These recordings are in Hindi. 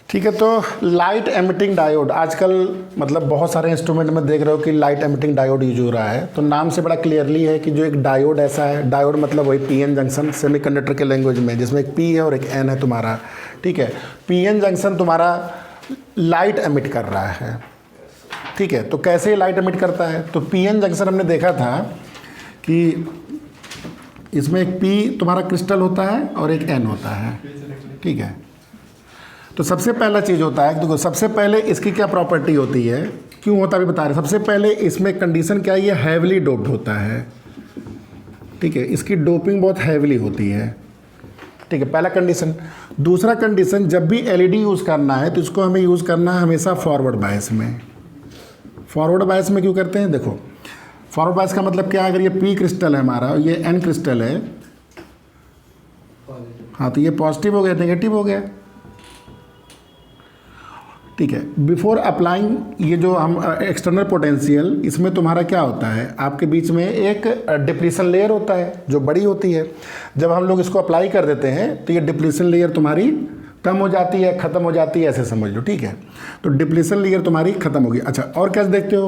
ठीक है, तो लाइट एमिटिंग डायोड आजकल मतलब बहुत सारे इंस्ट्रूमेंट में देख रहे हो कि लाइट एमिटिंग डायोड यूज हो रहा है। तो नाम से बड़ा क्लियरली है कि जो एक डायोड ऐसा है, डायोड मतलब वही पीएन जंक्शन सेमीकंडक्टर के लैंग्वेज में, जिसमें एक पी है और एक एन है तुम्हारा। ठीक है, पीएन जंक्शन तुम्हारा लाइट एमिट कर रहा है। ठीक है, तो कैसे लाइट एमिट करता है? तो पीएन जंक्शन हमने देखा था कि इसमें एक पी तुम्हारा क्रिस्टल होता है और एक एन होता है। ठीक है, तो सबसे पहला चीज़ होता है, देखो सबसे पहले इसकी क्या प्रॉपर्टी होती है, क्यों होता है अभी बता रहे। सबसे पहले इसमें कंडीशन क्या है, ये हैवली डोप्ड होता है। ठीक है, इसकी डोपिंग बहुत हैवली होती है। ठीक है, पहला कंडीशन। दूसरा कंडीशन, जब भी एलईडी यूज़ करना है तो इसको हमें यूज़ करना है हमेशा फॉरवर्ड बायस में। फॉरवर्ड बायस में क्यों करते हैं? देखो फॉरवर्ड बायस का मतलब क्या है, अगर ये पी क्रिस्टल है हमारा और ये एन क्रिस्टल है, हाँ तो ये पॉजिटिव हो गया, नेगेटिव हो गया। ठीक है, बिफोर अप्लाइंग ये जो हम एक्सटर्नल पोटेंशियल, इसमें तुम्हारा क्या होता है, आपके बीच में एक डिप्लीशन लेयर होता है जो बड़ी होती है। जब हम लोग इसको अप्लाई कर देते हैं तो ये डिप्लीशन लेयर तुम्हारी कम हो जाती है, ख़त्म हो जाती है, ऐसे समझ लो। ठीक है, तो डिप्लीशन लेयर तुम्हारी ख़त्म होगी। अच्छा, और क्या देखते हो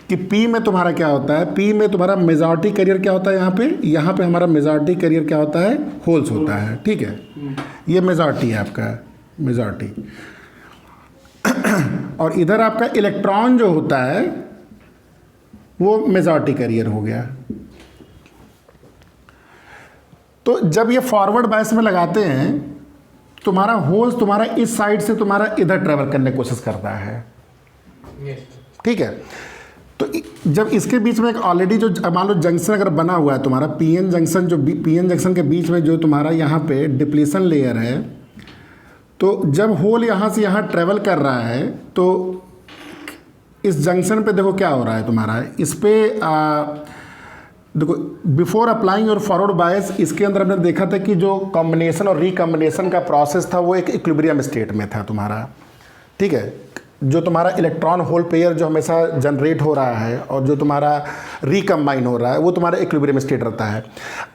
कि पी में तुम्हारा क्या होता है, पी में तुम्हारा मेजॉरिटी कैरियर क्या होता है, यहाँ पे हमारा मेजॉरिटी कैरियर क्या होता है, होल्स होता है। ठीक है, ये मेजॉरिटी है आपका, मेजॉरिटी। और इधर आपका इलेक्ट्रॉन जो होता है वो मेजॉरिटी कैरियर हो गया। तो जब ये फॉरवर्ड बायस में लगाते हैं, तुम्हारा होल्स तुम्हारा इस साइड से तुम्हारा इधर ट्रेवल करने की कोशिश करता है। ठीक है, तो जब इसके बीच में एक ऑलरेडी जो मान लो जंक्शन अगर बना हुआ है तुम्हारा पीएन जंक्शन, जो पीएन जंक्शन के बीच में जो तुम्हारा यहाँ पे डिप्लीशन लेयर है, तो जब होल यहाँ से यहाँ ट्रेवल कर रहा है तो इस जंक्शन पे देखो क्या हो रहा है तुम्हारा, इस पे देखो बिफोर अप्लाइंग और फॉरवर्ड बायस, इसके अंदर हमने देखा था कि जो कॉम्बिनेशन और रिकॉम्बिनेशन का प्रोसेस था वो एक इक्विलिब्रियम स्टेट में था तुम्हारा। ठीक है, जो तुम्हारा इलेक्ट्रॉन होल पेयर जो हमेशा जनरेट हो रहा है और जो तुम्हारा रिकम्बाइन हो रहा है वो तुम्हारा इक्विलिब्रियम स्टेट रहता है।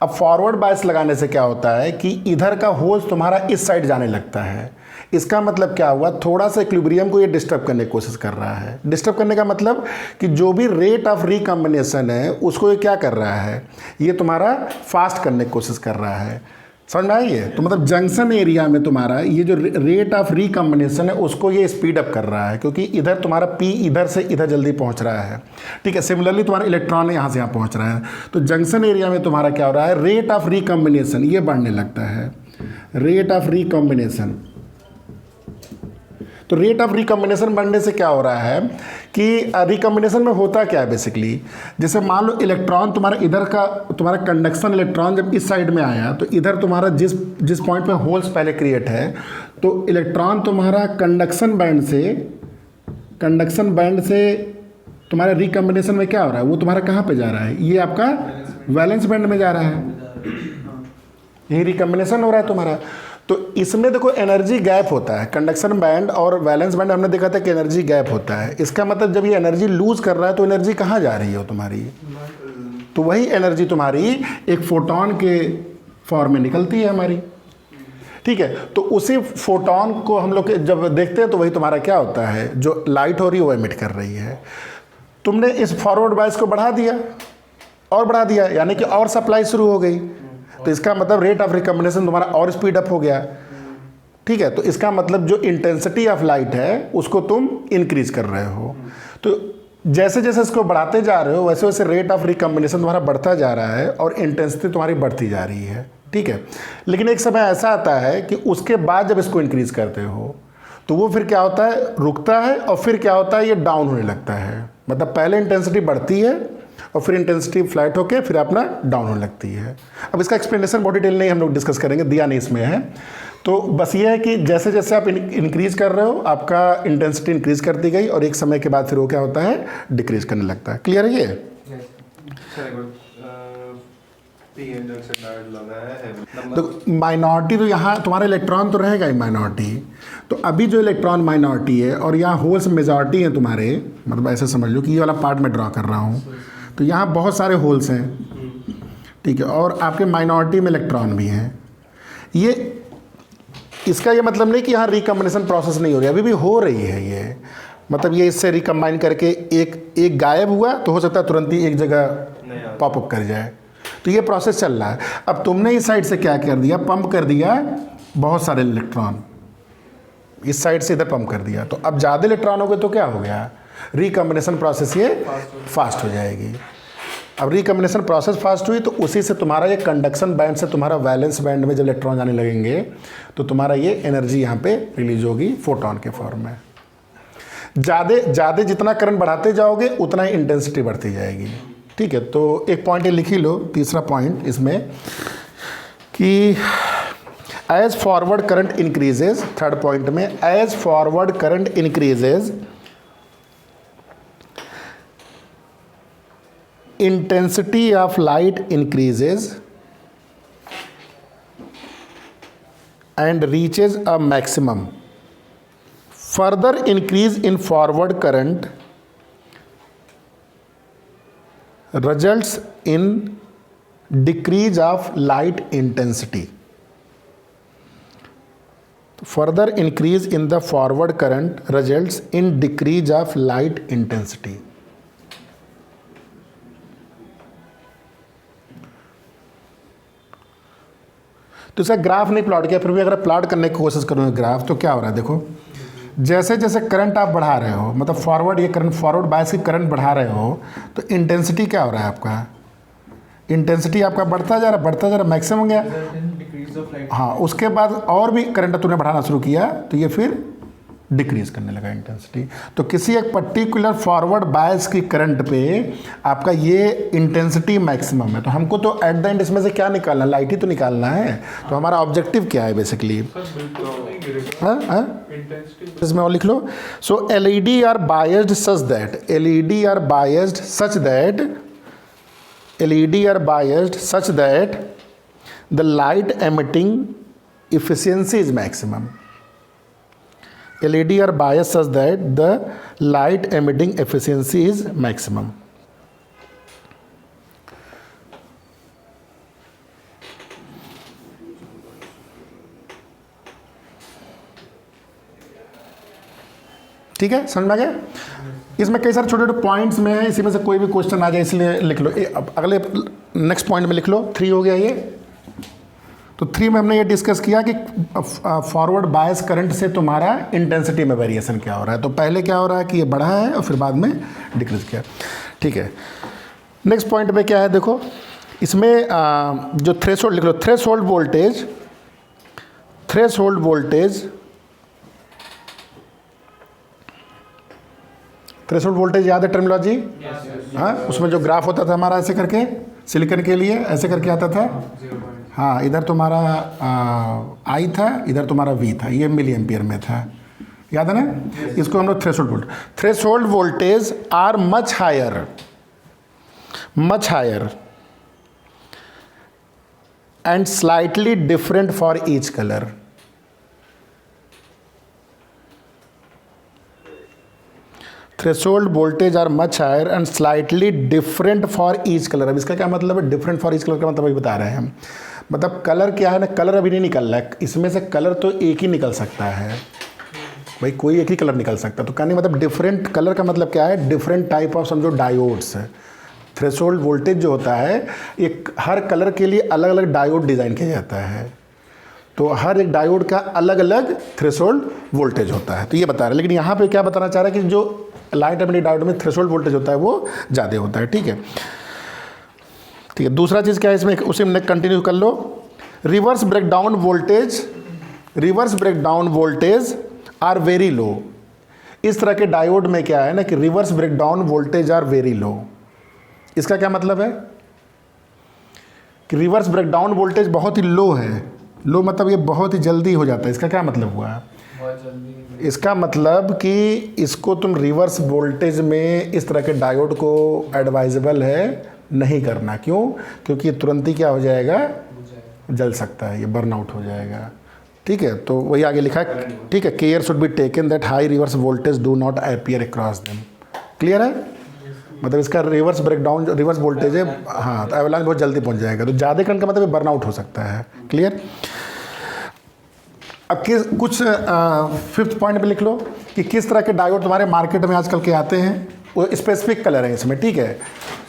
अब फॉरवर्ड बायस लगाने से क्या होता है कि इधर का होल्स तुम्हारा इस साइड जाने लगता है। इसका मतलब क्या हुआ, थोड़ा सा इक्विलिब्रियम को ये डिस्टर्ब करने की कोशिश कर रहा है। डिस्टर्ब करने का मतलब कि जो भी रेट ऑफ रिकम्बिनेशन है उसको ये क्या कर रहा है, ये तुम्हारा फास्ट करने की कोशिश कर रहा है। समझ में आई है? तो मतलब जंक्शन एरिया में तुम्हारा ये जो रेट ऑफ रिकम्बिनेशन है उसको ये स्पीड अप कर रहा है, क्योंकि इधर तुम्हारा पी इधर से इधर जल्दी पहुंच रहा है। ठीक है, सिमिलरली तुम्हारा इलेक्ट्रॉन यहाँ से यहाँ पहुँच रहा है। तो जंक्शन एरिया में तुम्हारा क्या हो रहा है, रेट ऑफ रिकम्बिनेशन ये बढ़ने लगता है, रेट ऑफ रिकम्बिनेशन। तो रेट ऑफ रिकम्बिनेशन बढ़ने से क्या हो रहा है कि रिकम्बिनेशन में होता क्या है बेसिकली, जैसे मान लो इलेक्ट्रॉन तुम्हारा इधर का, तुम्हारा कंडक्शन इलेक्ट्रॉन जब इस साइड में आया तो इधर तुम्हारा जिस पॉइंट पे होल्स पहले क्रिएट है, तो इलेक्ट्रॉन तुम्हारा कंडक्शन बैंड से तुम्हारे रिकम्बिनेशन में क्या हो रहा है, वो तुम्हारा कहाँ पे जा रहा है, ये आपका वैलेंस बैंड में जा रहा है। यही रिकम्बिनेशन हो रहा है तुम्हारा। तो इसमें देखो एनर्जी गैप होता है, कंडक्शन बैंड और वैलेंस बैंड हमने देखा था कि एनर्जी गैप होता है। इसका मतलब जब ये एनर्जी लूज कर रहा है तो एनर्जी कहाँ जा रही है तुम्हारी, तो वही एनर्जी तुम्हारी एक फोटोन के फॉर्म में निकलती है हमारी। ठीक है, तो उसी फोटोन को हम लोग जब देखते हैं तो वही तुम्हारा क्या होता है, जो लाइट हो रही है वो एमिट कर रही है। तुमने इस फॉरवर्ड बायस को बढ़ा दिया और बढ़ा दिया, यानी कि और सप्लाई शुरू हो गई, तो इसका मतलब रेट ऑफ रिकम्बिनेशन तुम्हारा और स्पीड अप हो गया। ठीक है, तो इसका मतलब जो इंटेंसिटी ऑफ लाइट है उसको तुम इंक्रीज कर रहे हो। तो जैसे जैसे इसको बढ़ाते जा रहे हो वैसे वैसे रेट ऑफ रिकम्बिनेशन तुम्हारा बढ़ता जा रहा है और इंटेंसिटी तुम्हारी बढ़ती जा रही है। ठीक है, लेकिन एक समय ऐसा आता है कि उसके बाद जब इसको इंक्रीज करते हो तो वो फिर क्या होता है, रुकता है और फिर क्या होता है, ये डाउन होने लगता है। मतलब पहले इंटेंसिटी बढ़ती है और फिर इंटेंसिटी फ्लैट होके फिर अपना डाउन होने लगती है। अब इसका एक्सप्लेनेशन बहुत डिटेल नहीं हम लोग डिस्कस करेंगे, दिया नहीं इसमें है। तो बस ये है कि जैसे जैसे आप इंक्रीज कर रहे हो आपका इंटेंसिटी इंक्रीज करती गई और एक समय के बाद फिर वो क्या होता है, डिक्रीज करने लगता है। क्लियर है ये? तो माइनॉरिटी तो यहाँ तुम्हारा इलेक्ट्रॉन तो रहेगा ही माइनॉरिटी। तो अभी जो इलेक्ट्रॉन माइनॉरिटी है और यहाँ होल्स मेजॉरिटी है तुम्हारे, मतलब ऐसे समझ लो कि ये वाला पार्ट मैं ड्रॉ कर रहा हूँ, तो यहाँ बहुत सारे होल्स हैं। ठीक है, और आपके माइनॉरिटी में इलेक्ट्रॉन भी हैं। ये इसका ये मतलब नहीं कि यहाँ रिकम्बिनेशन प्रोसेस नहीं हो रही, अभी भी हो रही है ये। मतलब ये इससे रिकम्बाइन करके एक गायब हुआ तो हो सकता है तुरंत ही एक जगह पॉपअप कर जाए, तो ये प्रोसेस चल रहा है। अब तुमने इस साइड से क्या कर दिया, पंप कर दिया बहुत सारे इलेक्ट्रॉन, इस साइड से इधर पंप कर दिया, तो अब ज़्यादा इलेक्ट्रॉन हो गए तो क्या हो गया, रिकम्बिनेशन प्रोसेस ये फास्ट हो जाएगी। अब रिकम्बिनेशन प्रोसेस फास्ट हुई तो उसी से तुम्हारा ये कंडक्शन बैंड से तुम्हारा वैलेंस बैंड में जब इलेक्ट्रॉन जाने लगेंगे तो तुम्हारा ये एनर्जी यहाँ पे रिलीज होगी फोटोन के फॉर्म में। ज़्यादा जितना करंट बढ़ाते जाओगे उतना ही इंटेंसिटी बढ़ती जाएगी, ठीक है। तो एक पॉइंट ये लिख ही लो, तीसरा पॉइंट इसमें कि as forward current increases, third point में as forward current increases intensity of light increases and reaches a maximum. Further increase in forward current results in decrease of light intensity. Further increase in the forward current results in decrease of light intensity. तो इसका ग्राफ नहीं प्लॉट किया, फिर भी अगर प्लॉट करने की कोशिश करूँगा ग्राफ तो क्या हो रहा है, देखो जैसे जैसे करंट आप बढ़ा रहे हो, मतलब फॉरवर्ड ये करंट फॉरवर्ड बायस की करंट बढ़ा रहे हो तो इंटेंसिटी क्या हो रहा है आपका, इंटेंसिटी आपका बढ़ता जा रहा मैक्सिमम गया। हाँ, उसके बाद और भी करंट तूने बढ़ाना शुरू किया तो ये फिर डिक्रीज करने लगा इंटेंसिटी। तो किसी एक पर्टिकुलर फॉरवर्ड बायस की करंट पे आपका ये इंटेंसिटी मैक्सिमम है, तो हमको तो एट द एंड इसमें से क्या निकालना, लाइट ही तो निकालना है। तो हमारा ऑब्जेक्टिव क्या है बेसिकली, इसमें और लिख लो। So LED are biased such that, LED are biased such that, LED are biased such that the light emitting efficiency is maximum. LED are biased such that the light emitting efficiency is maximum. ठीक है, समझ में आ गया। इसमें कई सारे छोटे छोटे पॉइंट्स में है, इसी में से कोई भी क्वेश्चन आ जाए इसलिए लिख लो। अब अगले नेक्स्ट पॉइंट में लिख लो, 3 हो गया ये। तो 3 में हमने ये डिस्कस किया कि फॉरवर्ड बायस करंट से तुम्हारा इंटेंसिटी में वेरिएशन क्या हो रहा है। तो पहले क्या हो रहा है कि ये बढ़ा है और फिर बाद में डिक्रीज किया, ठीक है। नेक्स्ट पॉइंट पे क्या है, देखो इसमें जो थ्रेशोल्ड लिख लो, threshold voltage, threshold voltage, threshold voltage याद है टर्मिनोलॉजी? हाँ, उसमें जो ग्राफ होता था हमारा ऐसे करके, सिलिकॉन के लिए ऐसे करके आता था। हाँ, इधर तुम्हारा आई था, इधर तुम्हारा वी था, ये मिली एम्पियर में था, याद है ना। इसको हम लोग threshold voltage, threshold voltage are much higher, much higher and slightly different for each colour. Threshold voltage are much higher and slightly different for each colour. अब इसका क्या मतलब है, डिफरेंट फॉर ईच कलर का मतलब अभी बता रहे हैं हम। मतलब कलर क्या है ना, कलर अभी नहीं निकल रहा है, इसमें से कलर तो एक ही निकल सकता है भाई, कोई एक ही कलर निकल सकता है। तो कहने मतलब डिफरेंट कलर का मतलब क्या है, डिफरेंट टाइप ऑफ समझो डायोड्स है। थ्रेशोल्ड वोल्टेज जो होता है, एक हर कलर के लिए अलग अलग डायोड डिज़ाइन किया जाता है, तो हर एक डायोड का अलग अलग थ्रेशोल्ड वोल्टेज होता है। तो ये बता रहे हैं, लेकिन यहाँ पे क्या बताना चाह रहा है कि जो लाइट एमिटिंग डायोड में थ्रेशोल्ड वोल्टेज होता है वो ज़्यादा होता है, ठीक है। ठीक है, दूसरा चीज़ क्या है इसमें, उसी में कंटिन्यू कर लो। Reverse breakdown voltage, reverse breakdown voltage are very low. इस तरह के डायोड में क्या है ना कि reverse breakdown voltage are very low. इसका क्या मतलब है कि रिवर्स ब्रेकडाउन वोल्टेज बहुत ही लो है। लो मतलब ये बहुत ही जल्दी हो जाता है। इसका क्या मतलब हुआ, इसका मतलब कि इसको तुम रिवर्स वोल्टेज में इस तरह के डायोड को एडवाइजेबल है नहीं करना। क्यों? क्योंकि ये तुरंत ही क्या हो जाएगा, जल सकता है, ये बर्नआउट हो जाएगा, ठीक है। तो वही आगे लिखा है, ठीक है, care should be taken that high reverse voltage do not appear across them. Clear है, मतलब इसका रिवर्स ब्रेकडाउन जो रिवर्स वोल्टेज है, हाँ, तो एवलांच बहुत जल्दी पहुंच जाएगा। तो ज़्यादा करंट का मतलब बर्नआउट हो सकता है। क्लियर। अब कुछ फिफ्थ पॉइंट पे लिख लो कि किस तरह के डायोड तुम्हारे मार्केट में आजकल के आते हैं, वो स्पेसिफिक कलर है इसमें, ठीक है।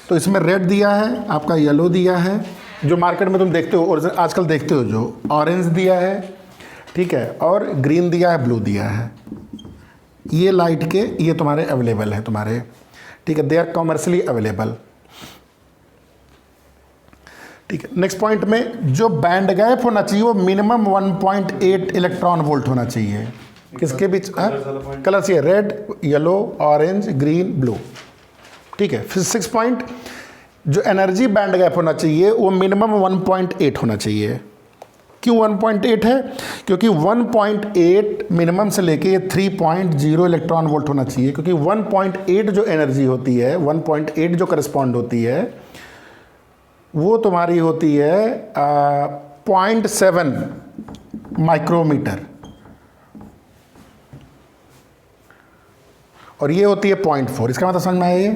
तो इसमें रेड दिया है, आपका येलो दिया है, जो मार्केट में तुम देखते हो और आजकल देखते हो, जो ऑरेंज दिया है, ठीक है, और ग्रीन दिया है, ब्लू दिया है। ये लाइट के ये तुम्हारे अवेलेबल है तुम्हारे, ठीक है, दे आर कॉमर्शियली अवेलेबल, ठीक है। नेक्स्ट पॉइंट में जो बैंड गैप होना चाहिए वो मिनिमम 1.8 इलेक्ट्रॉन वोल्ट होना चाहिए। किसके बीच? कलर चाहिए, red, yellow, orange, green, blue, ठीक है। फिर 6 पॉइंट, जो एनर्जी बैंड गैप होना चाहिए वो मिनिमम 1.8 होना चाहिए। क्यों 1.8 है? क्योंकि 1.8 मिनिमम से लेके 3.0 इलेक्ट्रॉन वोल्ट होना चाहिए, क्योंकि 1.8 जो एनर्जी होती है, 1.8 जो करस्पॉन्ड होती है वो तुम्हारी होती है 0.7 माइक्रोमीटर, और ये होती है 0.4। इसका मतलब समझ में आया?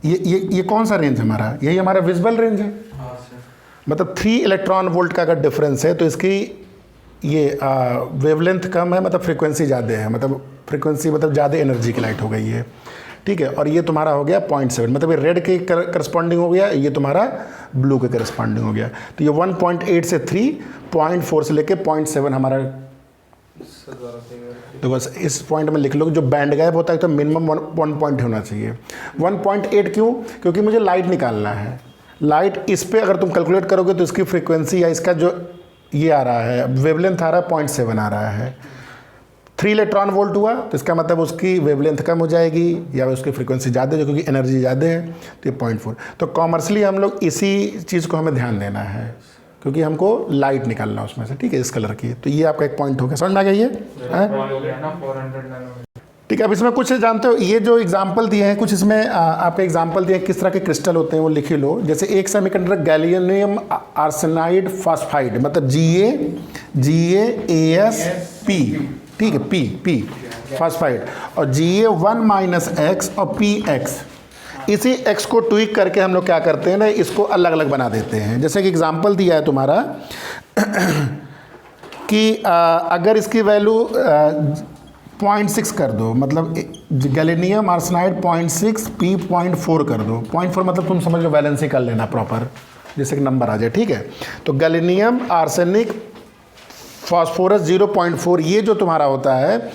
ये कौन सा रेंज है हमारा? यही हमारा विजिबल रेंज है। मतलब 3 इलेक्ट्रॉन वोल्ट का अगर डिफरेंस है तो इसकी ये वेवलेंथ कम है, मतलब फ्रीक्वेंसी ज़्यादा है, मतलब फ्रीक्वेंसी मतलब ज़्यादा एनर्जी की लाइट हो गई है, ठीक है। और ये तुम्हारा हो गया 0.7, मतलब ये रेड के करस्पॉन्डिंग हो गया, ये तुम्हारा ब्लू के करस्पॉन्डिंग हो गया। तो ये 1.8 से 3, 0.4 से लेके 0.7 हमारा। तो बस इस पॉइंट में लिख लो जो बैंड गैप होता है तो मिनिमम 1 पॉइंट होना चाहिए। 1.8 क्यों? क्योंकि मुझे लाइट निकालना है। लाइट इस पे अगर तुम कैलकुलेट करोगे तो इसकी फ्रीक्वेंसी या इसका जो ये आ रहा है वेवलेंथ आ रहा है 0.7 आ रहा है। 3 इलेक्ट्रॉन वोल्ट हुआ तो इसका मतलब उसकी वेवलेंथ कम हो जाएगी या उसकी फ्रीक्वेंसी ज़्यादा है, क्योंकि एनर्जी ज़्यादा है, तो ये 0.4। तो कॉमर्शियली हम लोग इसी चीज़ को हमें ध्यान देना है, क्योंकि हमको लाइट निकालना उसमें से, ठीक है, इस कलर की। तो ये आपका एक पॉइंट हो गया, समझ में आ गया ये? ठीक है। अब इसमें कुछ जानते हो, ये जो एग्जाम्पल दिए हैं कुछ इसमें आपके एग्जाम्पल दिए हैं किस तरह के क्रिस्टल होते हैं वो लिख लो। जैसे एक सेमीकंडक्टर गैलियम आर्सेनाइड फॉस्फाइड, मतलब GaAsP, ठीक है, P फॉस्फाइड, और Ga1-X और PX। इसी X को ट्विक करके हम लोग क्या करते हैं ना, इसको अलग अलग बना देते हैं। जैसे कि एग्जाम्पल दिया है तुम्हारा कि अगर इसकी वैल्यू 0.6 कर दो, मतलब गैलियम आर्सेनाइड 0.6, P 0.4 कर दो। 0.4 मतलब तुम समझ लो, वैलेंसी कर लेना प्रॉपर, जैसे कि नंबर आ जाए, ठीक है। तो गैलियम आर्सेनिक फास्फोरस 0.4, ये जो तुम्हारा होता है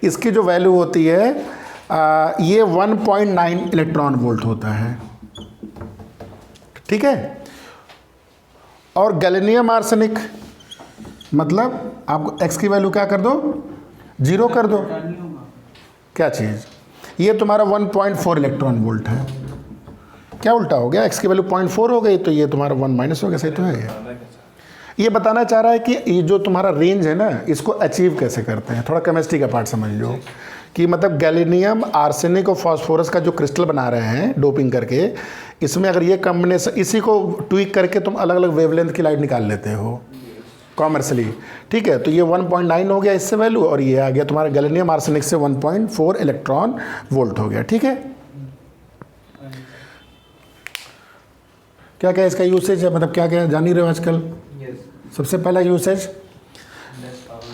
इसकी जो वैल्यू होती है ये 1.9 इलेक्ट्रॉन वोल्ट होता है, ठीक है। और गैलियम आर्सेनिक मतलब आप X की वैल्यू क्या कर दो, 0 कर दो। क्या चीज़? ये तुम्हारा 1.4 इलेक्ट्रॉन वोल्ट है। क्या उल्टा हो गया? X की वैल्यू 0.4 हो गई तो ये तुम्हारा 1 माइनस हो गया, सही तो है। ये बताना चाह रहा है कि ये जो तुम्हारा रेंज है ना, इसको अचीव कैसे करते हैं। थोड़ा केमिस्ट्री का पार्ट समझ लो कि मतलब गैलियम आर्सेनिक और फास्फोरस का जो क्रिस्टल बना रहे हैं डोपिंग करके, इसमें अगर ये कॉम्बिनेशन, इसी को ट्विक करके तुम अलग अलग वेवलेंथ की लाइट निकाल लेते हो कॉमर्शियली, ठीक है। तो ये 1.9 हो गया इससे वैल्यू, और ये आ गया तुम्हारा गैलियम आर्सेनिक से 1.4 इलेक्ट्रॉन वोल्ट हो गया, ठीक है। क्या क्या इसका यूसेज है, मतलब क्या क्या जान ही रहे हो आजकल? सबसे पहला यूसेज,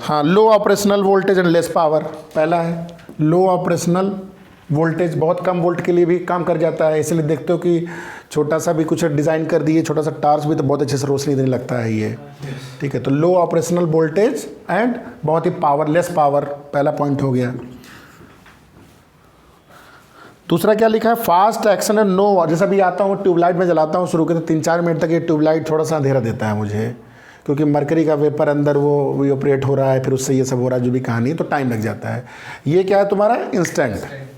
हाँ, low operational voltage and less power. पहला है लो ऑपरेशनल वोल्टेज, बहुत कम वोल्ट के लिए भी काम कर जाता है, इसलिए देखते हो कि छोटा सा भी कुछ डिज़ाइन कर दिए, छोटा सा टार्च भी, तो बहुत अच्छे से रोशनी देने लगता है ये, ठीक है। तो लो ऑपरेशनल वोल्टेज एंड बहुत ही पावरलेस पावर, पहला पॉइंट हो गया। दूसरा क्या लिखा है, फास्ट एक्शन एंड नो। जैसा भी आता हूँ ट्यूबलाइट में जलाता हूँ शुरू के, तो 3-4 मिनट तक ये ट्यूबलाइट थोड़ा सा अंधेरा देता है मुझे, क्योंकि मरकरी का वेपर अंदर वो ऑपरेट हो रहा है, फिर उससे ये सब हो रहा है, जो भी कहानी, तो टाइम लग जाता है। ये क्या है तुम्हारा इंस्टेंट,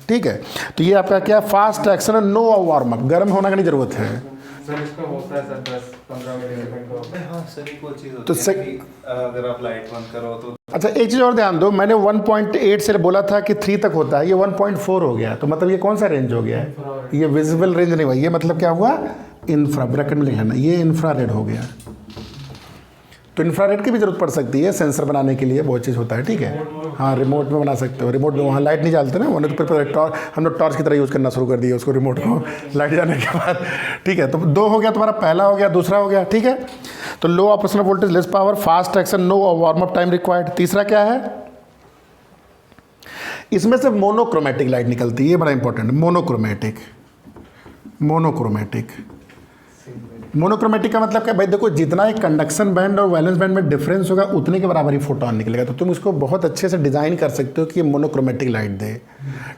ठीक है। तो ये आपका क्या, fast action and no warm up, गर्म होने की नहीं जरूरत है। सर इसका होता है सर 10-15 मिनट का। हाँ सर, एक और चीज़ होती तो है अगर आप लाइट बंद करो तो। अच्छा, एक चीज़ और ध्यान दो, मैंने 1.8 से बोला था कि 3 तक होता है, ये 1.4 हो गया, तो मतलब ये कौन सा रेंज हो गया है? ये विजिबल रेंज नहीं हुआ, ये मतलब क्या हुआ, इंफ्रा, ब्रैकेट में लिखना, ये इंफ्रारेड हो गया। तो इंफ्रारेड की भी जरूरत पड़ सकती है सेंसर बनाने के लिए, बहुत चीज़ होता है, ठीक है। हाँ रिमोट में बना सकते हो, रिमोट में वहाँ लाइट नहीं जलते ना, उन्होंने तो फिर हम लोग टॉर्च की तरह यूज़ करना शुरू कर दिया उसको, रिमोट को लाइट जाने के बाद। ठीक है, तो 2 हो गया तुम्हारा, पहला हो गया, दूसरा हो गया। ठीक है, तो low operational voltage, less power, fast action, no warm up time required. तीसरा क्या है, इसमें से मोनोक्रोमेटिक लाइट निकलती है, ये बड़ा इंपॉर्टेंट है। मोनोक्रोमेटिक, मोनोक्रोमेटिक, मोनोक्रोमेटिक का मतलब क्या भाई, देखो जितना एक कंडक्शन बैंड और वैलेंस बैंड में डिफरेंस होगा उतने के बराबर ही फोटोन निकलेगा। तो तुम इसको बहुत अच्छे से डिज़ाइन कर सकते हो कि ये मोनोक्रोमेटिक लाइट दे।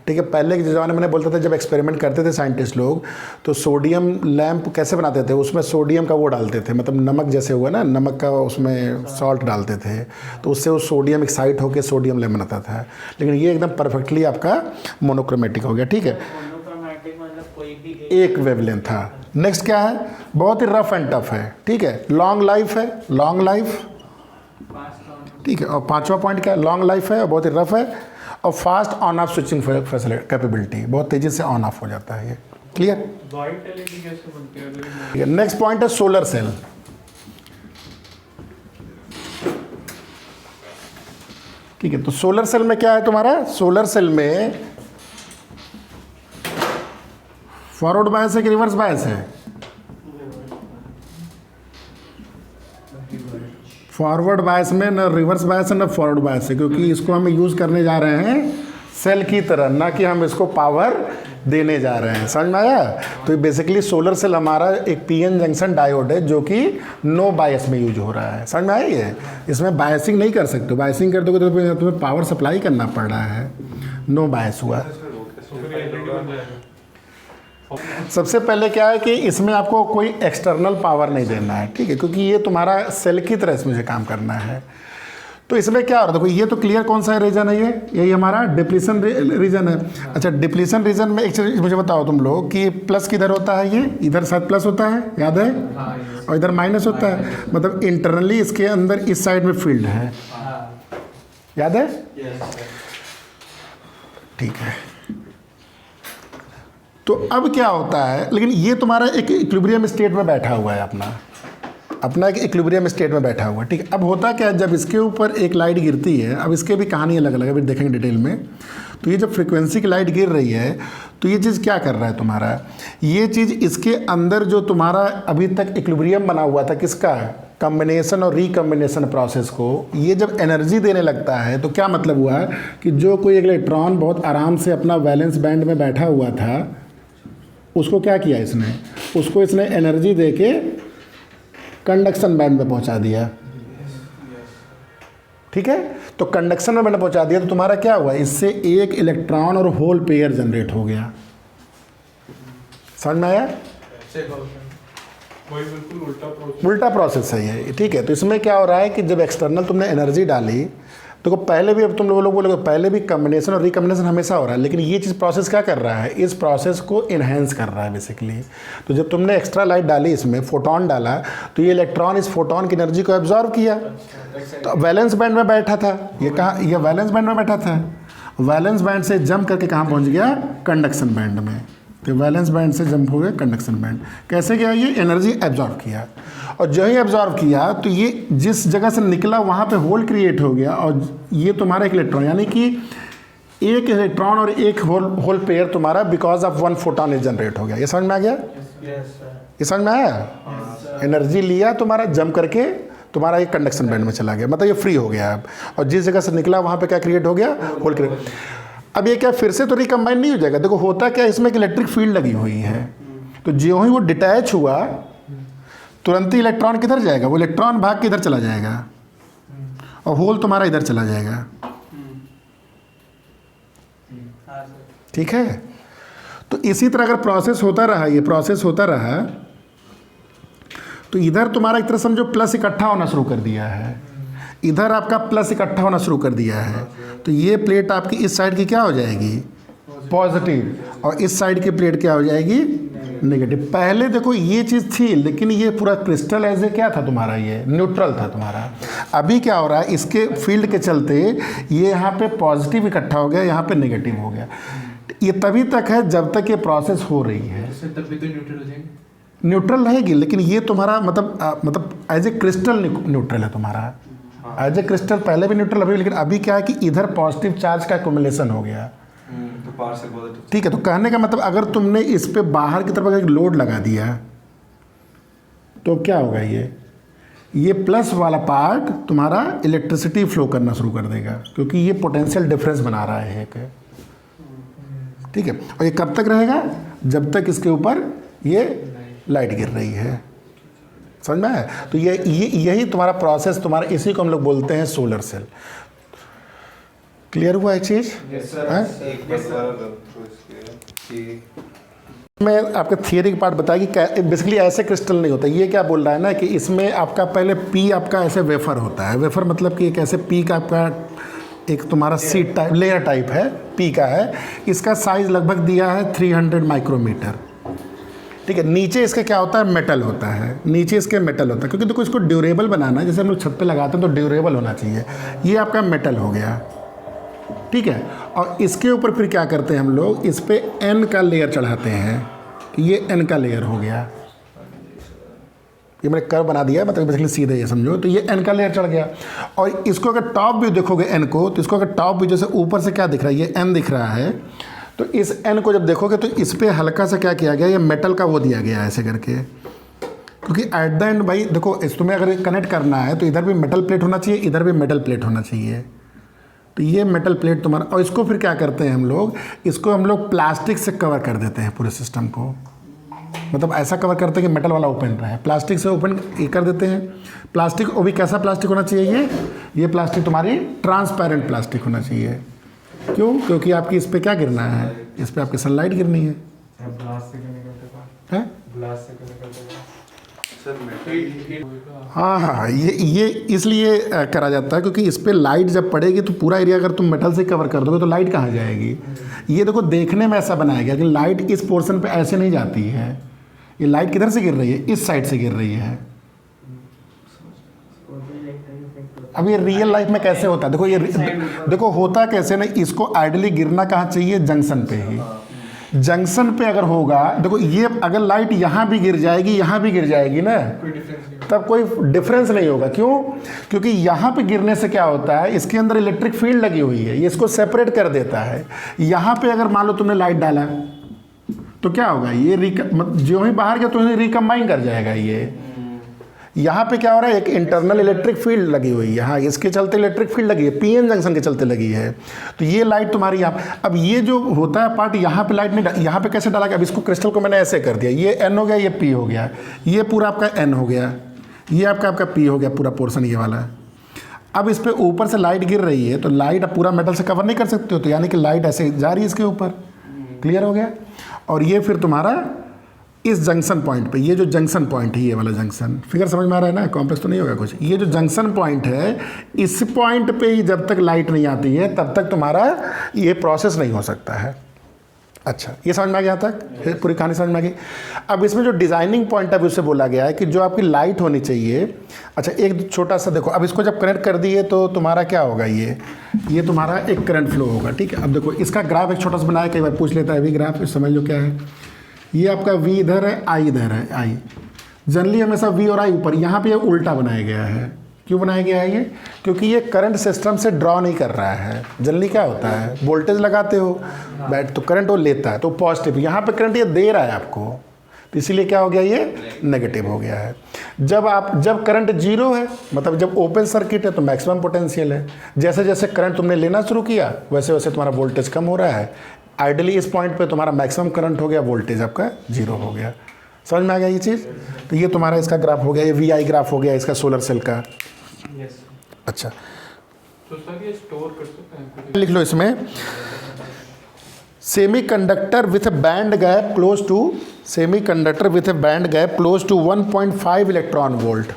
ठीक है, पहले के ज़माने में बोलते थे, जब एक्सपेरिमेंट करते थे साइंटिस्ट लोग, तो सोडियम लैंप कैसे बनाते थे, उसमें सोडियम का वो डालते थे, मतलब नमक जैसे हुआ ना, नमक का उसमें सॉल्ट डालते थे, तो उससे वो सोडियम एक्साइट होकर सोडियम लैंप बनाता था। लेकिन ये एकदम परफेक्टली आपका मोनोक्रोमेटिक हो गया। ठीक है, एक वेवलेंथ था। नेक्स्ट क्या है, बहुत ही रफ एंड टफ है। ठीक है, लॉन्ग लाइफ है, लॉन्ग लाइफ। ठीक है, और 5वां पॉइंट क्या है, लॉन्ग लाइफ है और बहुत ही रफ है, और fast on off switching capability, बहुत तेजी से ऑन ऑफ हो जाता है ये। क्लियर। ठीक है, नेक्स्ट पॉइंट है सोलर सेल। ठीक है, तो सोलर सेल में क्या है तुम्हारा, सोलर सेल में फॉरवर्ड बायस है कि रिवर्स बायस है, फॉरवर्ड बायस में न रिवर्स बायस है न फॉरवर्ड बायस है, क्योंकि इसको हम यूज़ करने जा रहे हैं सेल की तरह, ना कि हम इसको पावर देने जा रहे हैं। समझ में आया। तो बेसिकली सोलर सेल हमारा एक पीएन जंक्शन डायोड है जो कि नो बायस में यूज हो रहा है। समझ में आई है, इसमें बायसिंग नहीं कर सकते, बायसिंग कर दोगे तो तुम्हें पावर सप्लाई करना पड़ रहा है, नो बायस हुआ। सबसे पहले क्या है कि इसमें आपको कोई एक्सटर्नल पावर नहीं देना है। ठीक है, क्योंकि ये तुम्हारा सेल की तरह इसमें काम करना है। तो इसमें क्या हो रहा है, देखो ये तो क्लियर कौन सा रीजन है, यही हमारा डिप्लीशन रीजन है। अच्छा, डिप्लीशन रीजन में एक चीज मुझे बताओ तुम लोग कि प्लस किधर होता है, ये इधर शायद प्लस होता है, याद है, और इधर माइनस होता है, मतलब इंटरनली इसके अंदर इस साइड में फील्ड है, याद है। ठीक है, तो अब क्या होता है, लेकिन ये तुम्हारा एक इक्विलिब्रियम स्टेट में बैठा हुआ है, अपना एक इक्विलिब्रियम स्टेट में बैठा हुआ है। ठीक है, अब होता क्या है, जब इसके ऊपर एक लाइट गिरती है, अब इसके भी कहानी अलग अलग है, फिर देखेंगे डिटेल में। तो ये जब फ्रीक्वेंसी की लाइट गिर रही है तो ये चीज़ क्या कर रहा है तुम्हारा, ये चीज़ इसके अंदर जो तुम्हारा अभी तक इक्विलिब्रियम बना हुआ था, किसका, कम्बिनेशन और रिकम्बिनेशन प्रोसेस को, ये जब एनर्जी देने लगता है तो क्या मतलब हुआ कि जो कोई इलेक्ट्रॉन बहुत आराम से अपना वैलेंस बैंड में बैठा हुआ था, उसको क्या किया इसने, उसको इसने एनर्जी देके कंडक्शन बैंड में पहुंचा दिया। ठीक है, तो कंडक्शन में मैंने पहुंचा दिया तो तुम्हारा क्या हुआ, इससे एक इलेक्ट्रॉन और होल पेयर जनरेट हो गया। समझ में आया, उल्टा प्रोसेस है ये। ठीक है, तो इसमें क्या हो रहा है कि जब एक्सटर्नल तुमने एनर्जी डाली तो पहले भी, अब तुम लोग बोलोगे पहले भी कम्बिनेशन और रिकम्बिनेशन हमेशा हो रहा है, लेकिन ये चीज़ प्रोसेस क्या कर रहा है, इस प्रोसेस को इन्हेंस कर रहा है बेसिकली। तो जब तुमने एक्स्ट्रा लाइट डाली, इसमें फोटोन डाला, तो ये इलेक्ट्रॉन इस फोटोन की एनर्जी को एब्जॉर्व किया, तो वैलेंस बैंड में बैठा था, ये कहाँ, ये वैलेंस बैंड में बैठा था, वैलेंस बैंड से जंप करके कहाँ पहुँच गया, कंडक्शन बैंड में। तो वैलेंस बैंड से जंप हो गया कंडक्शन बैंड। कैसे गया, ये एनर्जी एब्जॉर्व किया, और जो ही एब्जॉर्व किया तो ये जिस जगह से निकला वहाँ पे होल क्रिएट हो गया, और ये तुम्हारा एक इलेक्ट्रॉन, यानी कि एक इलेक्ट्रॉन और एक होल पेयर तुम्हारा because of one photon is generate हो गया। ये समझ में आ गया, ये समझ में आया। एनर्जी लिया तुम्हारा, जंप करके तुम्हारा ये कंडक्शन बैंड में चला गया, मतलब ये फ्री हो गया अब, और जिस जगह से निकला वहाँ पे क्या क्रिएट हो गया, होल क्रिएट। अब ये क्या फिर से तो रिकम्बाइन नहीं हो जाएगा, देखो होता क्या, इसमें एक इलेक्ट्रिक फील्ड लगी हुई है, तो जो ही वो डिटैच हुआ तुरंत ही इलेक्ट्रॉन किधर जाएगा, वो इलेक्ट्रॉन भाग के इधर चला जाएगा, और होल तुम्हारा इधर चला जाएगा। ठीक है, तो इसी तरह अगर प्रोसेस होता रहा, ये प्रोसेस होता रहा, तो इधर तुम्हारा एक तरह समझो प्लस इकट्ठा होना शुरू कर दिया है, इधर आपका प्लस इकट्ठा होना शुरू कर दिया है, तो ये प्लेट आपकी इस साइड की क्या हो जाएगी, पॉजिटिव, और इस साइड की प्लेट क्या हो जाएगी, नेगेटिव। पहले देखो ये चीज़ थी, लेकिन ये पूरा क्रिस्टल ऐसे क्या था तुम्हारा, ये न्यूट्रल था तुम्हारा। अभी क्या हो रहा है, इसके फील्ड के चलते ये यहाँ पे पॉजिटिव इकट्ठा हो गया, यहाँ पे नेगेटिव हो गया। ये तभी तक है जब तक ये प्रोसेस हो रही है, तभी तो न्यूट्रल हो जाएगी, न्यूट्रल रहेगी, लेकिन ये तुम्हारा मतलब एज ए क्रिस्टल न्यूट्रल है तुम्हारा। एज ए क्रिस्टल पहले भी न्यूट्रल अभी, लेकिन अभी क्या है कि इधर पॉजिटिव चार्ज का एक्युमुलेशन हो गया। तो पार से पॉजिटिव। ठीक है, तो कहने का मतलब अगर तुमने इस पे बाहर की तरफ अगर एक लोड लगा दिया तो क्या होगा, ये प्लस वाला पार्ट तुम्हारा इलेक्ट्रिसिटी फ्लो करना शुरू कर देगा, क्योंकि ये पोटेंशियल डिफरेंस बना रहा है एक। ठीक है, और ये कब तक रहेगा, जब तक इसके ऊपर ये लाइट गिर रही है। समझ में आया? तो यही तुम्हारा प्रोसेस, तुम्हारा इसी को हम लोग बोलते हैं सोलर सेल। क्लियर हुआ ये चीज़? एक मैं आपका थियरी का पार्ट बताया कि बेसिकली ऐसे क्रिस्टल नहीं होता। ये क्या बोल रहा है ना कि इसमें आपका पहले पी आपका ऐसे वेफर होता है। वेफर मतलब कि एक ऐसे पी का आपका एक तुम्हारा सीट टाइप लेयर टाइप है, पी का है। इसका साइज लगभग दिया है 300 माइक्रोमीटर। ठीक है, नीचे इसके क्या होता है, मेटल होता है, नीचे इसके मेटल होता है, क्योंकि देखो इसको ड्यूरेबल बनाना है, जैसे हम लोग छत पे लगाते हैं तो ड्यूरेबल होना चाहिए। ये आपका मेटल हो गया। ठीक है, और इसके ऊपर फिर क्या करते हैं हम लोग, इस पे एन का लेयर चढ़ाते हैं कि ये एन का लेयर हो गया। ये मैंने कर्व बना दिया, मतलब बेसिकली सीधे ये समझो, तो ये एन का लेयर चढ़ गया। और इसको अगर टॉप व्यू देखोगे एन को, तो इसको अगर टॉप व्यू जैसे ऊपर से क्या दिख रहा है, ये एन दिख रहा है, तो इस एन को जब देखोगे तो इस पर हल्का सा क्या किया गया, ये मेटल का वो दिया गया है ऐसे करके, क्योंकि एट द एंड भाई देखो, इस तुम्हें अगर कनेक्ट करना है तो इधर भी मेटल प्लेट होना चाहिए, इधर भी मेटल प्लेट होना चाहिए। तो ये मेटल प्लेट तुम्हारा, और इसको फिर क्या करते हैं हम लोग, इसको हम लोग प्लास्टिक से कवर कर देते हैं पूरे सिस्टम को। मतलब ऐसा कवर करते हैं कि मेटल वाला ओपन रहे, प्लास्टिक से ओपन कर देते हैं। प्लास्टिक, वो भी कैसा प्लास्टिक होना चाहिए, ये प्लास्टिक तुम्हारी ट्रांसपेरेंट प्लास्टिक होना चाहिए। क्यों? क्योंकि आपकी इस पर क्या गिरना है, इस पर आपकी सनलाइट गिरनी है। हाँ, ये इसलिए करा जाता है क्योंकि इस पर लाइट जब पड़ेगी तो पूरा एरिया अगर तुम मेटल से कवर कर दोगे तो लाइट कहाँ जाएगी। ये देखो देखने में ऐसा बनाया गया कि लाइट इस पोर्शन पे ऐसे नहीं जाती है। ये लाइट किधर से गिर रही है, इस साइड से गिर रही है। अब ये रियल लाइफ में कैसे होता है, देखो ये देखो होता कैसे ना, इसको आइडियली गिरना कहाँ चाहिए, जंक्शन पे ही। जंक्शन पे अगर होगा, देखो ये अगर लाइट यहाँ भी गिर जाएगी, यहाँ भी गिर जाएगी ना, तब कोई डिफरेंस नहीं होगा। क्यों? क्योंकि यहाँ पे गिरने से क्या होता है, इसके अंदर इलेक्ट्रिक फील्ड लगी हुई है, ये इसको सेपरेट कर देता है। यहाँ पे अगर मान लो तुमने लाइट डाला तो क्या होगा, ये जो ही बाहर गया तो रिकम्बाइन कर जाएगा। ये यहाँ पे क्या हो रहा है, एक इंटरनल इलेक्ट्रिक फील्ड लगी हुई है, यहाँ इसके चलते इलेक्ट्रिक फील्ड लगी है, पीएन जंक्शन के चलते लगी है। तो ये लाइट तुम्हारी यहाँ, अब ये जो होता है पार्ट, यहाँ पे लाइट नहीं, यहाँ पे कैसे डाला गया, अब इसको क्रिस्टल को मैंने ऐसे कर दिया, ये एन हो गया, ये पी हो गया, ये पूरा आपका एन हो गया, ये आपका पी हो गया, पूरा पोर्सन ये वाला। अब इस पर ऊपर से लाइट गिर रही है तो लाइट अब पूरा मेटल से कवर नहीं कर सकते हो, तो यानी कि लाइट ऐसे जा रही है इसके ऊपर। क्लियर हो गया? और ये फिर तुम्हारा इस जंक्शन पॉइंट पे, ये जो जंक्शन पॉइंट है, ये वाला जंक्शन, फिगर समझ में आ रहा है ना, कॉम्प्लेक्स तो नहीं होगा कुछ। ये जो जंक्शन पॉइंट है, इस पॉइंट पे ही जब तक लाइट नहीं आती है तब तक तुम्हारा ये प्रोसेस नहीं हो सकता है। अच्छा, ये समझ में आ गया तक, पूरी कहानी समझ में आ गई। अब इसमें जो डिज़ाइनिंग पॉइंट ऑफ व्यू से बोला गया है कि जो आपकी लाइट होनी चाहिए। अच्छा, एक छोटा सा देखो, अब इसको जब कनेक्ट कर दिए तो तुम्हारा क्या होगा, ये तुम्हारा एक करंट फ्लो होगा। ठीक है, अब देखो इसका ग्राफ एक छोटा सा बनाया, कई बार पूछ लेता है, अभी ग्राफ समझ लो क्या है। ये आपका V इधर है, I इधर है, I जनरली हमेशा V और I ऊपर, यहाँ पे ये उल्टा बनाया गया है। क्यों बनाया गया है ये? क्योंकि ये करंट सिस्टम से ड्रॉ नहीं कर रहा है। जनरली क्या होता है, वोल्टेज लगाते हो बैट तो करंट वो लेता है, तो पॉजिटिव, यहाँ पे करंट ये दे रहा है आपको, तो इसीलिए क्या हो गया, ये नेगेटिव हो गया है। जब करंट जीरो है, मतलब जब ओपन सर्किट है, तो मैक्सिमम पोटेंशियल है। जैसे जैसे करंट तुमने लेना शुरू किया वैसे वैसे तुम्हारा वोल्टेज कम हो रहा है। आइडियली इस पॉइंट पे तुम्हारा मैक्सिमम करंट हो गया, वोल्टेज आपका जीरो हो गया। समझ में आ गया ये चीज़? तो ये तुम्हारा इसका ग्राफ हो गया, ये VI ग्राफ हो गया इसका सोलर सेल का। अच्छा, तो सर ये स्टोर कर सकते हैं, लिख लो इसमें, semiconductor with band gap close to, semiconductor with band gap close to 1.5 electron volt.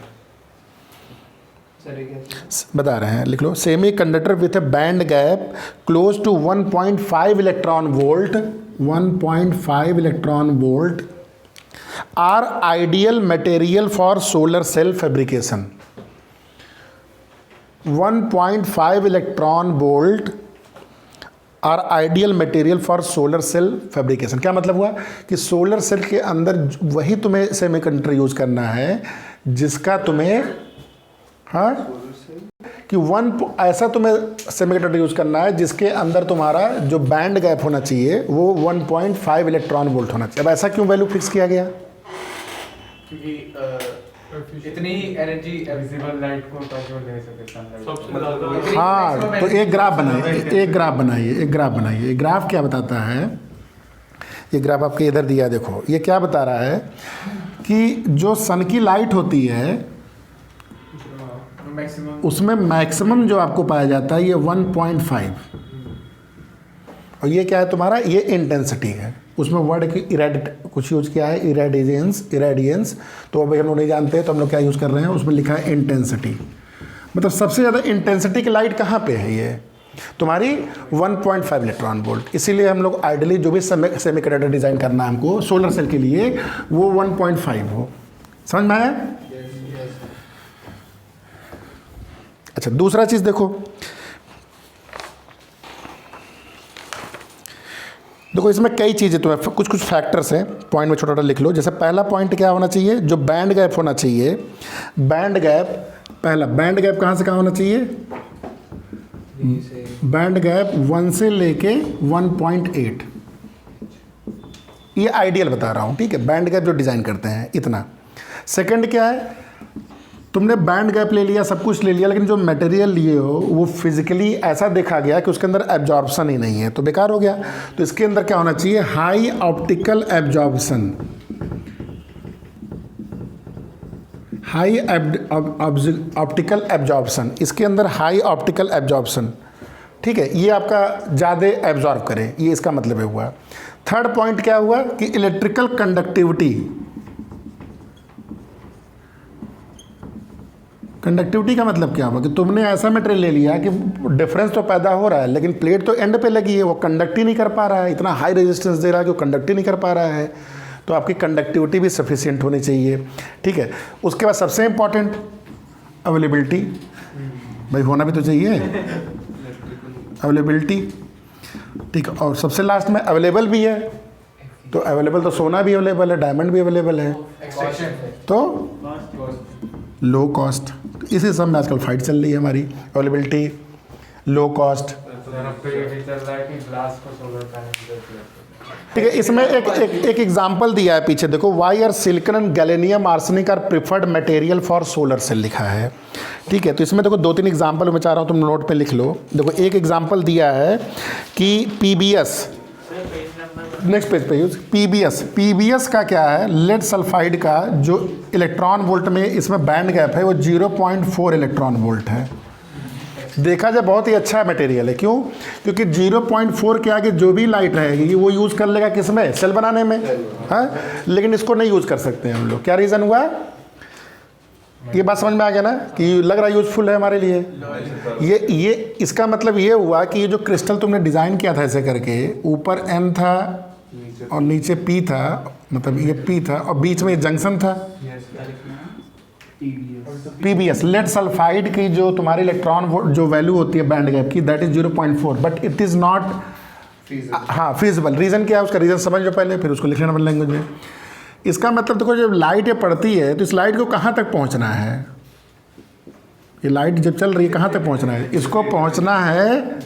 बता रहे हैं, लिख लो, semiconductor with a band gap close to 1.5 electron volt, 1.5 electron volt are ideal material for solar cell fabrication. 1.5 electron volt are ideal material for solar cell fabrication. क्या मतलब हुआ कि सोलर सेल के अंदर वही तुम्हें सेमी कंडक्टर यूज करना है जिसका तुम्हें, हाँ, कि ऐसा तुम्हें सेमीकंडक्टर यूज़ करना है जिसके अंदर तुम्हारा जो बैंड गैप होना चाहिए वो 1.5 इलेक्ट्रॉन वोल्ट होना चाहिए। अब ऐसा क्यों वैल्यू फिक्स किया गया? क्योंकि इतनी एनर्जी विजिबल लाइट को कंट्रोल दे सके सबसे ज़्यादा। हाँ, तो एक ग्राफ बनाइए, एक ग्राफ बनाइए। ग्राफ क्या बताता है? ये ग्राफ आपके इधर दिया है, देखो ये क्या बता रहा है कि जो सन की लाइट होती है मैक्सिमम, उसमें मैक्सिमम जो आपको पाया जाता है ये 1.5, और ये क्या है तुम्हारा? ये इंटेंसिटी है। उसमें वर्ड की कुछ यूज किया है, इरेडियंस, तो अभी हम लोग नहीं जानते तो हम लोग क्या यूज़ कर रहे हैं, उसमें लिखा है इंटेंसिटी। मतलब सबसे ज़्यादा इंटेंसिटी की लाइट कहाँ पे है? ये तुम्हारी 1.5 इलेक्ट्रॉन वोल्ट। इसीलिए हम लोग आइडियली जो भी सेमीकंडक्टर डिज़ाइन करना है हमको सोलर सेल के लिए वो 1.5 हो। समझ में आया? अच्छा, दूसरा चीज़ देखो, इसमें कई चीज़ें तुम्हें कुछ फैक्टर्स हैं, पॉइंट में छोटा छोटा लिख लो। जैसे पहला पॉइंट क्या होना चाहिए? जो बैंड गैप होना चाहिए, बैंड गैप कहाँ से कहाँ होना चाहिए? बैंड गैप 1 से लेके 1.8, ये आइडियल बता रहा हूँ, ठीक है? बैंड गैप जो डिज़ाइन करते हैं इतना। सेकंड क्या है? तुमने बैंड गैप ले लिया, सब कुछ ले लिया, लेकिन जो मटेरियल लिए हो वो फिजिकली ऐसा देखा गया कि उसके अंदर एब्जॉर्प्शन ही नहीं है, तो बेकार हो गया। तो इसके अंदर क्या होना चाहिए? High optical absorption, optical absorption, इसके अंदर हाई ऑप्टिकल एब्जॉर्प्शन, ठीक है? ये आपका ज़्यादा एब्जॉर्ब करे, ये इसका मतलब हुआ। थर्ड पॉइंट क्या हुआ कि इलेक्ट्रिकल कंडक्टिविटी का मतलब क्या हुआ कि तुमने ऐसा मटेरियल ले लिया कि डिफरेंस तो पैदा हो रहा है लेकिन प्लेट तो एंड पे लगी है, वो कंडक्ट ही नहीं कर पा रहा है, इतना हाई रेजिस्टेंस दे रहा है कि वो कंडक्ट ही नहीं कर पा रहा है। तो आपकी कंडक्टिविटी भी सफिशिएंट होनी चाहिए, ठीक है? उसके बाद सबसे इम्पॉर्टेंट अवेलेबिलिटी, भाई होना भी तो चाहिए अवेलेबिलिटी, ठीक है? और सबसे लास्ट में अवेलेबल भी है, तो अवेलेबल तो सोना भी अवेलेबल है, डायमंड भी अवेलेबल है, तो लो कॉस्ट। इसी सब में आजकल फाइट चल रही है हमारी, अवेलेबिलिटी, लो कॉस्ट, ठीक है? इसमें एक एग्जांपल दिया है पीछे, देखो, why are silicon and gallium arsenic are preferred material for solar cell लिखा है, ठीक है? तो इसमें देखो 2-3 एग्जांपल मैं चाह रहा हूँ तुम नोट पे लिख लो। देखो एक एग्जांपल दिया है कि PBS, नेक्स्ट पेज पे यूज, PBS का क्या है? लेड सल्फाइड का जो इलेक्ट्रॉन वोल्ट में इसमें बैंड गैप है वो 0.4 इलेक्ट्रॉन वोल्ट है। देखा जाए बहुत ही अच्छा मटेरियल है, क्यों? क्योंकि 0.4 के आगे जो भी लाइट रहेगी वो यूज़ कर लेगा किसमें? सेल बनाने में, हाँ? लेकिन इसको नहीं यूज़ कर सकते हम लोग। क्या रीज़न हुआ? ये बात समझ में आ गया ना कि लग रहा यूज़फुल है हमारे लिए। ये इसका मतलब ये हुआ कि ये जो क्रिस्टल तुमने डिज़ाइन किया था ऐसे करके, ऊपर M था और नीचे P था, मतलब ये P था और बीच में जंक्शन था, PBS, लेड सल्फाइड की जो तुम्हारी इलेक्ट्रॉन जो वैल्यू होती है बैंड गैप की, that is 0.4, but it is not हाँ फीजिबल। रीज़न क्या है उसका? रीज़न समझ लो पहले, फिर उसको लिख लेना अपनी लैंग्वेज में। इसका मतलब देखो, जब लाइट ये पड़ती है तो इस लाइट को कहाँ तक पहुँचना है? ये लाइट जब चल रही है कहाँ तक पहुँचना है? इसको पहुँचना है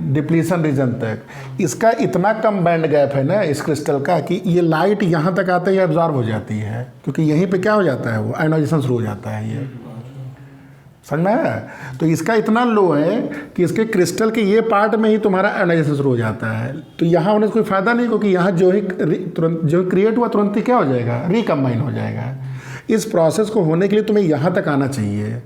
डिप्लीशन रीजन तक। इसका इतना कम बैंड गैप है ना इस क्रिस्टल का कि ये लाइट यहाँ तक आते ही एब्जॉर्ब हो जाती है, क्योंकि यहीं पे क्या हो जाता है? वो आयोनाइजेशन शुरू हो जाता है। ये समझ में आया? तो इसका इतना लो है कि इसके क्रिस्टल के ये पार्ट में ही तुम्हारा आयोनाइजेशन शुरू हो जाता है। तो यहाँ होने से कोई फ़ायदा नहीं, क्योंकि यहाँ तुरंत जो क्रिएट हुआ तुरंत ही क्या हो जाएगा? रिकम्बाइन हो जाएगा। इस प्रोसेस को होने के लिए तुम्हें यहाँ तक आना चाहिए।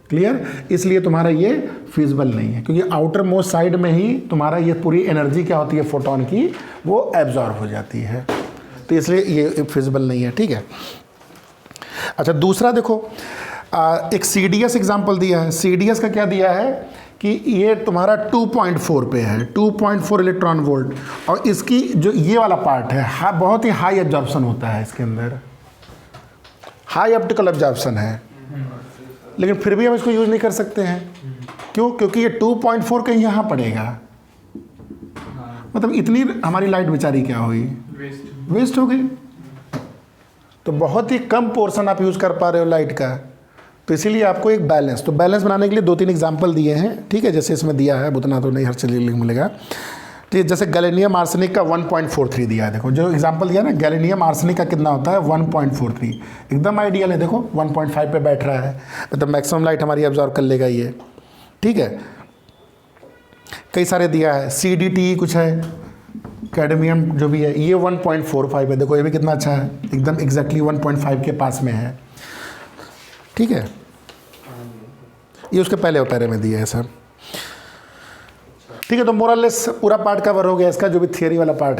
क्लियर? इसलिए तुम्हारा ये फिजिबल नहीं है, क्योंकि आउटर मोस्ट साइड में ही तुम्हारा ये पूरी एनर्जी क्या होती है फोटोन की, वो एब्जॉर्ब हो जाती है, तो इसलिए ये फिजिबल नहीं है, ठीक है? अच्छा, दूसरा देखो, एक CDS एग्जाम्पल दिया है। CDS का क्या दिया है कि ये तुम्हारा 2.4 पे है, 2.4 इलेक्ट्रॉन वोल्ट, और इसकी जो ये वाला पार्ट है बहुत ही हाई एब्जॉर्प्शन होता है, इसके अंदर हाई ऑप्टिकल एब्जॉर्प्शन है, लेकिन फिर भी हम इसको यूज़ नहीं कर सकते हैं। क्यों? क्योंकि ये 2.4 कहीं यहाँ पड़ेगा, मतलब इतनी हमारी लाइट बेचारी क्या हुई? वेस्ट हो गई। तो बहुत ही कम पोर्शन आप यूज़ कर पा रहे हो लाइट का, तो इसीलिए आपको एक बैलेंस, तो बैलेंस बनाने के लिए 2-3 एग्जाम्पल दिए हैं, ठीक है, जैसे इसमें दिया है, उतना तो नहीं हर चीज़ लिंक मिलेगा। ठीक है, जैसे गैलेनियम आर्सेनिक का 1.43 दिया है, देखो जो एग्जांपल दिया ना, गैलेनियम आर्सेनिक का कितना होता है 1.43, एकदम आइडियल है, देखो 1.5 पे बैठ रहा है, मतलब मैक्सिमम लाइट हमारी ऑब्जॉर्व कर लेगा ये, ठीक है। कई सारे दिया है, CDTE कुछ है, कैडमियम जो भी है, ये 1.45 है, देखो ये भी कितना अच्छा है, एकदम एग्जैक्टली 1.5 के पास में है, ठीक है। ये उसके पहले पैरे में दिया है सर, ठीक है। तो मोरलेस पूरा पार्ट कवर हो गया इसका, जो भी थियरी वाला पार्ट है।